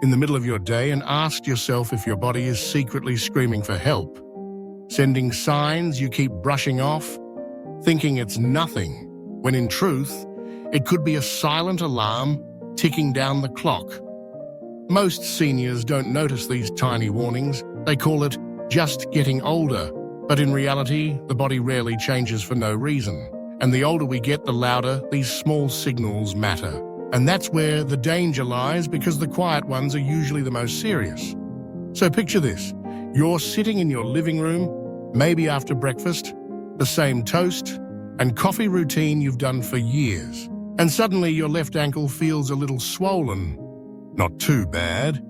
in the middle of your day and asked yourself if your body is secretly screaming for help, sending signs you keep brushing off, thinking it's nothing, when in truth, it could be a silent alarm ticking down the clock? Most seniors don't notice these tiny warnings. They call it just getting older. But in reality, the body rarely changes for no reason. And the older we get, the louder these small signals matter. And that's where the danger lies, because the quiet ones are usually the most serious. So picture this. You're sitting in your living room, maybe after breakfast, the same toast and coffee routine you've done for years. And suddenly your left ankle feels a little swollen. Not too bad.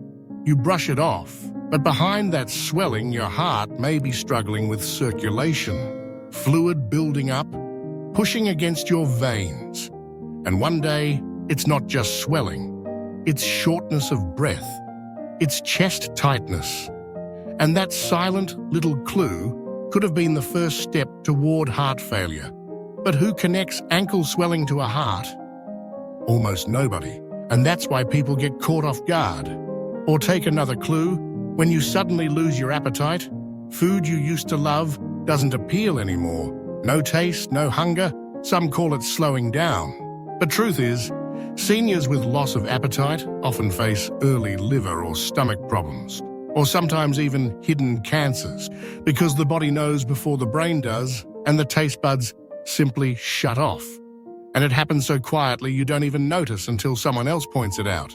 You brush it off. But behind that swelling, your heart may be struggling with circulation, fluid building up, pushing against your veins. And one day, it's not just swelling, it's shortness of breath, it's chest tightness. And that silent little clue could have been the first step toward heart failure. But who connects ankle swelling to a heart? Almost nobody. And that's why people get caught off guard. Or take another clue. When you suddenly lose your appetite, food you used to love doesn't appeal anymore. No taste, no hunger. Some call it slowing down. But truth is, seniors with loss of appetite often face early liver or stomach problems, or sometimes even hidden cancers, because the body knows before the brain does, and the taste buds simply shut off. And it happens so quietly you don't even notice until someone else points it out.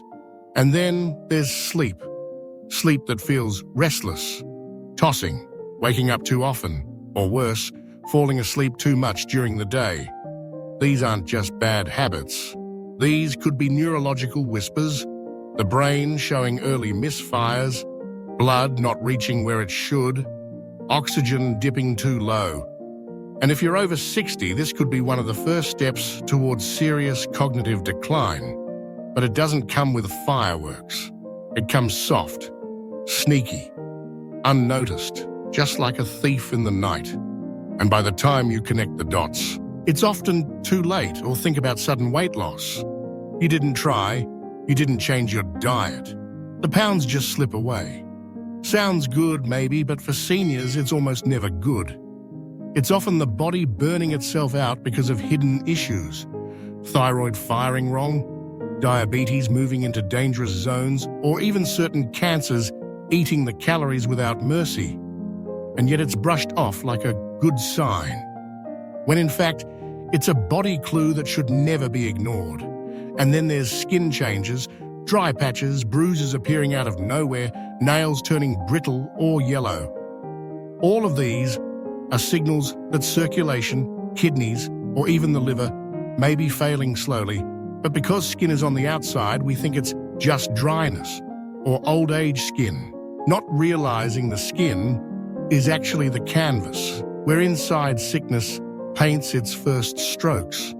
And then there's sleep. Sleep that feels restless, tossing, waking up too often, or worse, falling asleep too much during the day. These aren't just bad habits. These could be neurological whispers, the brain showing early misfires, blood not reaching where it should, oxygen dipping too low. And if you're over 60, this could be one of the first steps towards serious cognitive decline. But it doesn't come with fireworks. It comes soft, sneaky, unnoticed, just like a thief in the night. And by the time you connect the dots, it's often too late. Or think about sudden weight loss. You didn't try, you didn't change your diet. The pounds just slip away. Sounds good maybe, but for seniors it's almost never good. It's often the body burning itself out because of hidden issues. Thyroid firing wrong, diabetes moving into dangerous zones, or even certain cancers eating the calories without mercy. And yet it's brushed off like a good sign, when in fact, it's a body clue that should never be ignored. And then there's skin changes, dry patches, bruises appearing out of nowhere, nails turning brittle or yellow. All of these are signals that circulation, kidneys, or even the liver may be failing slowly. But because skin is on the outside, we think it's just dryness or old age skin, not realizing the skin is actually the canvas where inside sickness paints its first strokes.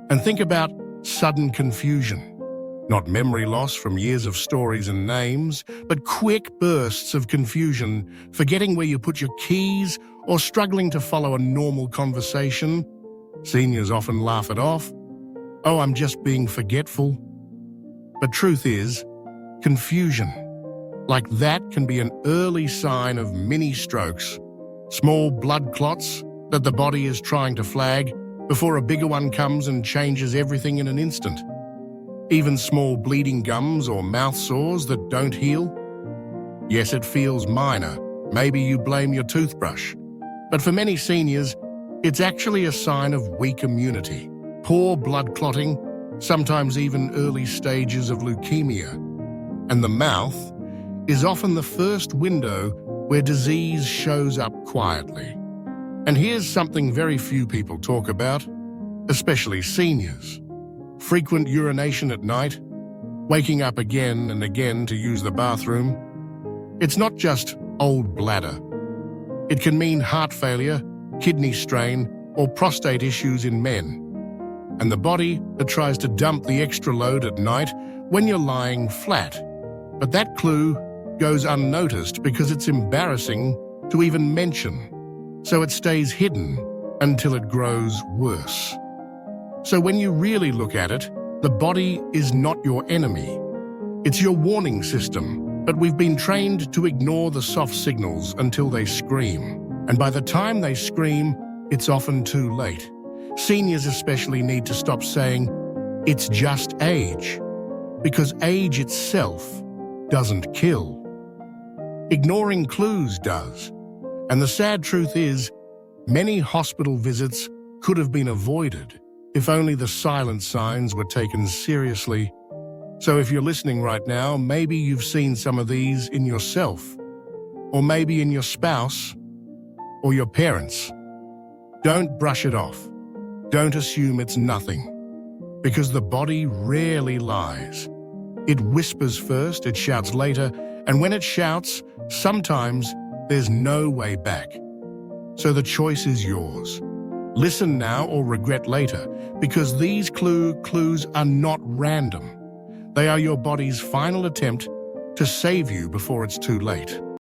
And think about sudden confusion. Not memory loss from years of stories and names, but quick bursts of confusion, forgetting where you put your keys or struggling to follow a normal conversation. Seniors often laugh it off. Oh, I'm just being forgetful. But truth is, confusion like that can be an early sign of mini strokes, small blood clots that the body is trying to flag before a bigger one comes and changes everything in an instant. Even small bleeding gums or mouth sores that don't heal. Yes, it feels minor. Maybe you blame your toothbrush. But for many seniors, it's actually a sign of weak immunity, poor blood clotting, sometimes even early stages of leukemia. And the mouth is often the first window where disease shows up quietly. And here's something very few people talk about, especially seniors. Frequent urination at night, waking up again and again to use the bathroom. It's not just old bladder. It can mean heart failure, kidney strain, or prostate issues in men. And the body that tries to dump the extra load at night when you're lying flat. But that clue goes unnoticed because it's embarrassing to even mention. So it stays hidden until it grows worse. So when you really look at it, the body is not your enemy. It's your warning system, but we've been trained to ignore the soft signals until they scream. And by the time they scream, it's often too late. Seniors especially need to stop saying, "It's just age," because age itself doesn't kill. Ignoring clues does. And the sad truth is, many hospital visits could have been avoided if only the silent signs were taken seriously. So if you're listening right now, maybe you've seen some of these in yourself, or maybe in your spouse, or your parents. Don't brush it off. Don't assume it's nothing, because the body rarely lies. It whispers first, it shouts later, and when it shouts, sometimes there's no way back. So the choice is yours. Listen now or regret later, because these clues are not random. They are your body's final attempt to save you before it's too late.